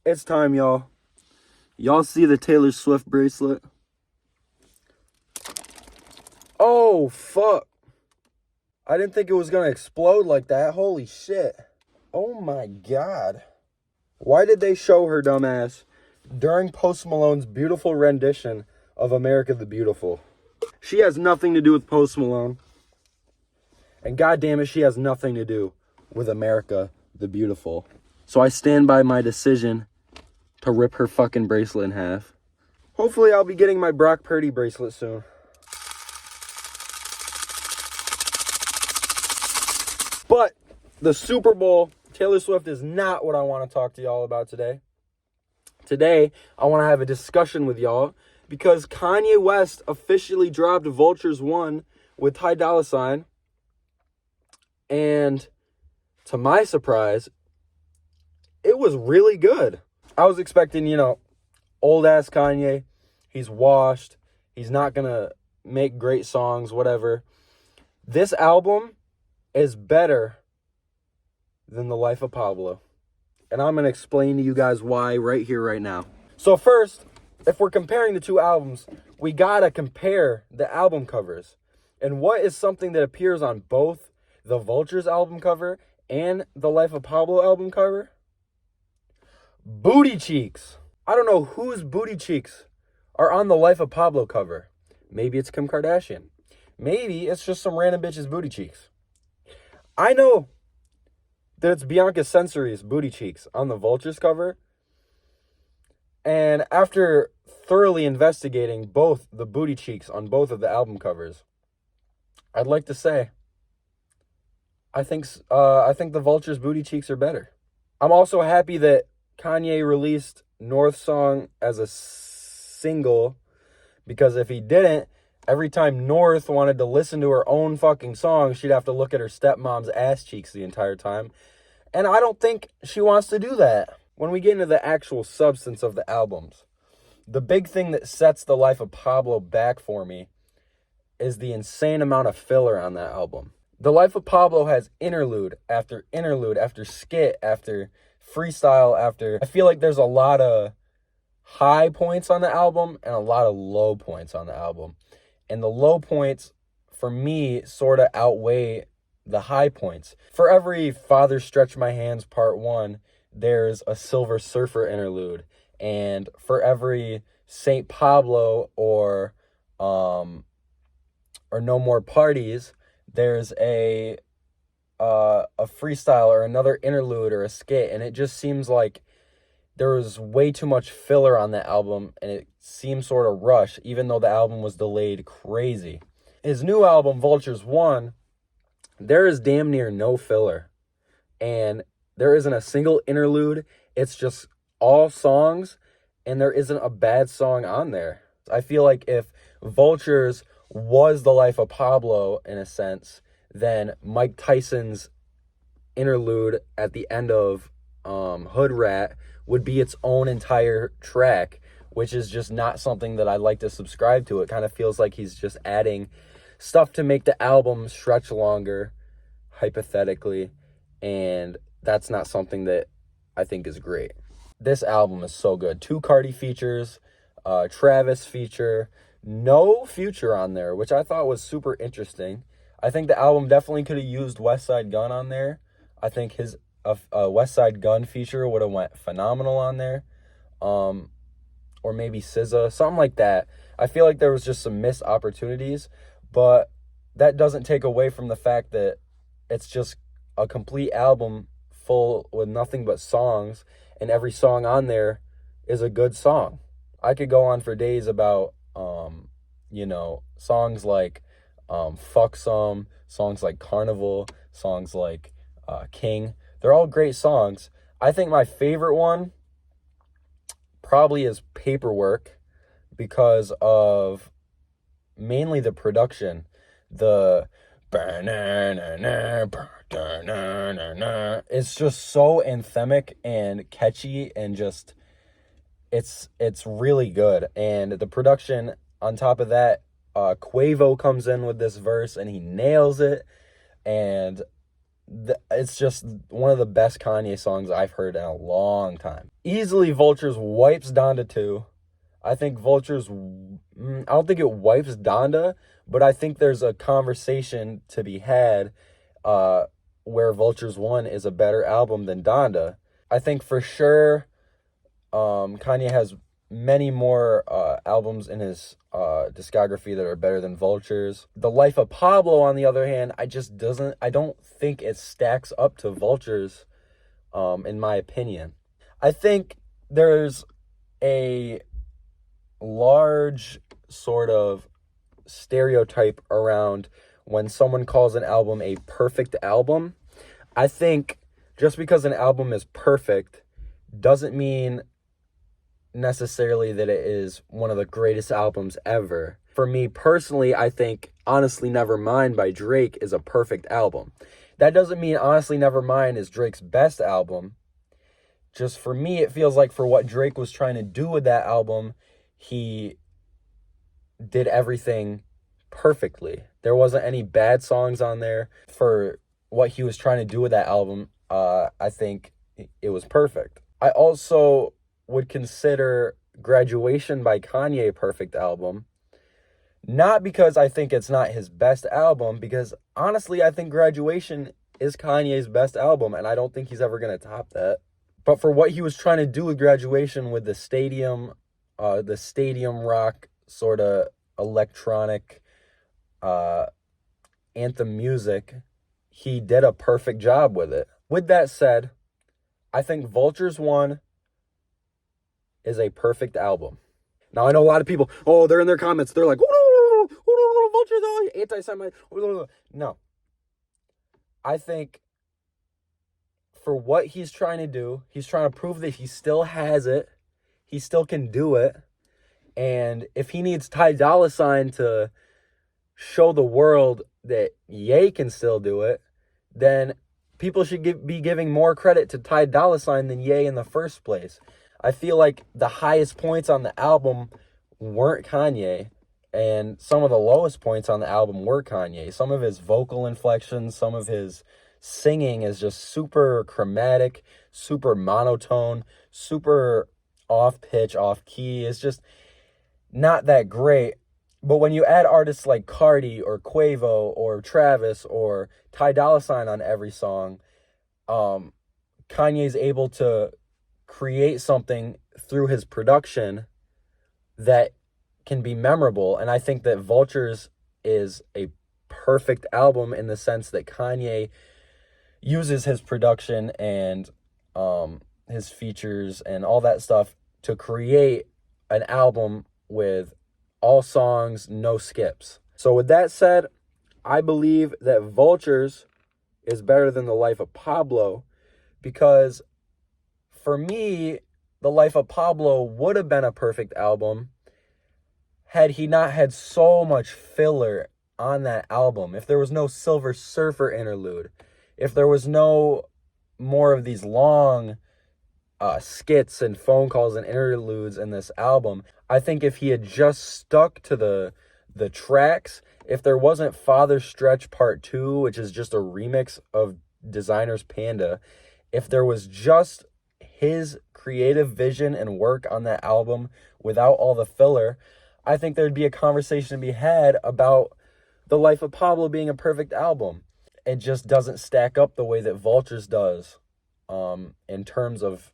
It's time, y'all. Y'all see the Taylor Swift bracelet? Oh, fuck. I didn't think it was gonna explode like that. Holy shit. Oh my god. Why did they show her dumbass during Post Malone's beautiful rendition of America the Beautiful? She has nothing to do with Post Malone. And goddamn it, she has nothing to do with America the Beautiful. So I stand by my decision to rip her fucking bracelet in half. Hopefully I'll be getting my Brock Purdy bracelet soon. But the Super Bowl, Taylor Swift is not what I want to talk to y'all about today. Today, I want to have a discussion with y'all because Kanye West officially dropped Vultures 1 with Ty Dolla $ign. And to my surprise, it was really good. I was expecting, old-ass Kanye. He's washed. He's not going to make great songs, whatever. This album is better than The Life of Pablo. And I'm going to explain to you guys why right here, right now. So first, if we're comparing the two albums, we got to compare the album covers. And what is something that appears on both the Vultures album cover and the Life of Pablo album cover? Booty cheeks. I don't know whose booty cheeks are on the Life of Pablo cover. Maybe it's Kim Kardashian. Maybe it's just some random bitch's booty cheeks. I know that it's Bianca Censori's booty cheeks on the Vultures cover. And after thoroughly investigating both the booty cheeks on both of the album covers, I'd like to say I think the Vultures booty cheeks are better. I'm also happy that Kanye released North Song as a single, because if he didn't, every time North wanted to listen to her own fucking song, she'd have to look at her stepmom's ass cheeks the entire time. And I don't think she wants to do that. When we get into the actual substance of the albums, the big thing that sets The Life of Pablo back for me is the insane amount of filler on that album. The Life of Pablo has interlude after skit after freestyle after. I feel like there's a lot of high points on the album and a lot of low points on the album. And the low points, for me, sort of outweigh the high points. For every Father Stretch My Hands Part 1, there's a Silver Surfer interlude. And for every St. Pablo or No More Parties, there's a freestyle or another interlude or a skit. And it just seems like there was way too much filler on that album, and it seemed sort of rushed, even though the album was delayed crazy. His new album, Vultures 1, there is damn near no filler. And there isn't a single interlude. It's just all songs, and there isn't a bad song on there. I feel like if Vultures was The Life of Pablo, in a sense, then Mike Tyson's interlude at the end of Hood Rat would be its own entire track, which is just not something that I like to subscribe to. It kind of feels like he's just adding stuff to make the album stretch longer, hypothetically, and that's not something that I think is great. This album is so good. 2 Cardi features, Travis feature, no Future on there, which I thought was super interesting. I think the album definitely could have used Westside Gunn on there. I think his Westside Gunn feature would have went phenomenal on there. Or maybe SZA, something like that. I feel like there was just some missed opportunities, but that doesn't take away from the fact that it's just a complete album full with nothing but songs, and every song on there is a good song. I could go on for days about, songs like Fuck Some, songs like Carnival, songs like King. They're all great songs. I think my favorite one probably is Paperwork, because of mainly the production. It's just so anthemic and catchy, and just it's really good. And the production on top of that, Quavo comes in with this verse and he nails it. And it's just one of the best Kanye songs I've heard in a long time. Easily, Vultures wipes Donda 2. I think Vultures, I don't think it wipes Donda, but I think there's a conversation to be had where Vultures 1 is a better album than Donda. I think for sure Kanye has many more albums in his discography that are better than Vultures. The Life of Pablo, on the other hand, I don't think it stacks up to Vultures, in my opinion. I think there's a large sort of stereotype around when someone calls an album a perfect album. I think just because an album is perfect doesn't mean necessarily that it is one of the greatest albums ever. For me personally, I think Honestly Nevermind by Drake is a perfect album. That doesn't mean Honestly Nevermind is Drake's best album. Just for me, it feels like for what Drake was trying to do with that album, he did everything perfectly. There wasn't any bad songs on there. For what he was trying to do with that album, I think it was perfect. I also would consider Graduation by Kanye a perfect album. Not because I think it's not his best album, because honestly, I think Graduation is Kanye's best album, and I don't think he's ever going to top that. But for what he was trying to do with Graduation, with the stadium rock sort of electronic anthem music, he did a perfect job with it. With that said, I think Vultures 1 is a perfect album. Now, I know a lot of people, they're in their comments, they're like, Vultures, anti-Semite. No. I think for what he's trying to do, he's trying to prove that he still has it, he still can do it, and if he needs Ty Dolla $ign to show the world that Ye can still do it, then people should be giving more credit to Ty Dolla $ign than Ye in the first place. I feel like the highest points on the album weren't Kanye, and some of the lowest points on the album were Kanye. Some of his vocal inflections, some of his singing is just super chromatic, super monotone, super off-pitch, off-key. It's just not that great. But when you add artists like Cardi or Quavo or Travis or Ty Dolla $ign on every song, Kanye's able to create something through his production that can be memorable. And I think that Vultures is a perfect album in the sense that Kanye uses his production and his features and all that stuff to create an album with all songs, no skips. So with that said, I believe that Vultures is better than The Life of Pablo, because for me, The Life of Pablo would have been a perfect album had he not had so much filler on that album. If there was no Silver Surfer interlude, if there was no more of these long skits and phone calls and interludes in this album, I think if he had just stuck to the tracks, if there wasn't Father Stretch Part 2, which is just a remix of Designer's Panda, if there was just his creative vision and work on that album without all the filler, I think there'd be a conversation to be had about The Life of Pablo being a perfect album. It just doesn't stack up the way that Vultures does in terms of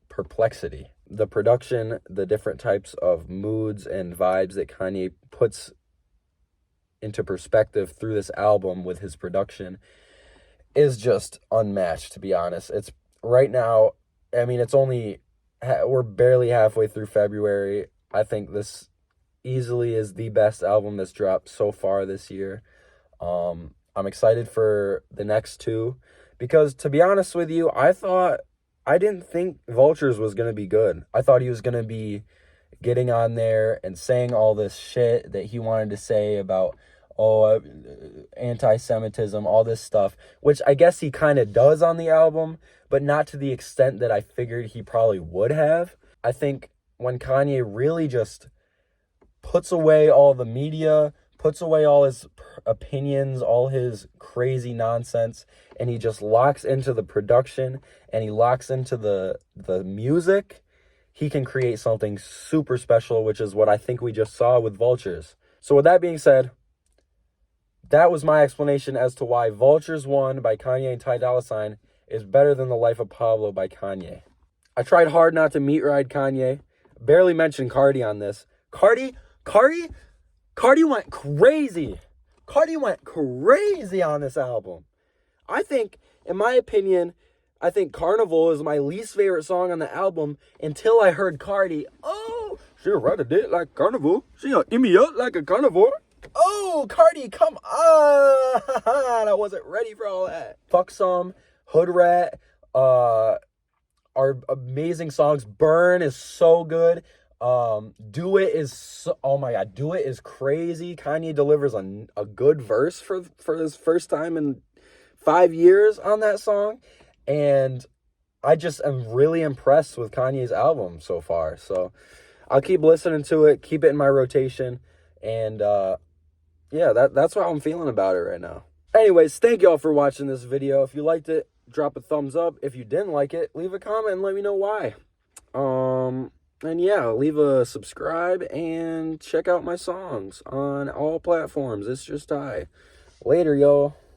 perplexity. The production, the different types of moods and vibes that Kanye puts into perspective through this album with his production is just unmatched, to be honest. It's right now, I mean, we're barely halfway through February. I think this easily is the best album that's dropped so far this year. I'm excited for the next two because, to be honest with you, I didn't think Vultures was going to be good. I thought he was going to be getting on there and saying all this shit that he wanted to say about, anti-Semitism, all this stuff, which I guess he kind of does on the album, but not to the extent that I figured he probably would have. I think when Kanye really just puts away all the media, puts away all his opinions, all his crazy nonsense, and he just locks into the production and he locks into the music, he can create something super special, which is what I think we just saw with Vultures. So with that being said, that was my explanation as to why Vultures 1 by Kanye and Ty Dolla $ign is better than The Life of Pablo by Kanye. I tried hard not to meat ride Kanye. Barely mentioned Cardi on this. Cardi went crazy. Cardi went crazy on this album. I think, in my opinion, I think Carnival is my least favorite song on the album until I heard Cardi. Oh, she'll ride a dick like Carnival. She'll eat me up like a carnivore. Oh, Cardi, come on. I wasn't ready for all that. Fuck Some, Hood Rat, are amazing songs. Burn is so good. Do It is so, oh my God, Do It is crazy. Kanye delivers a good verse for his first time in 5 years on that song. And I just am really impressed with Kanye's album so far. So I'll keep listening to it, keep it in my rotation. And, yeah, that's how I'm feeling about it right now. Anyways, thank y'all for watching this video. If you liked it, drop a thumbs up. If you didn't like it, leave a comment and let me know why. And yeah, leave a subscribe and check out my songs on all platforms. It's just Ty. Later, y'all.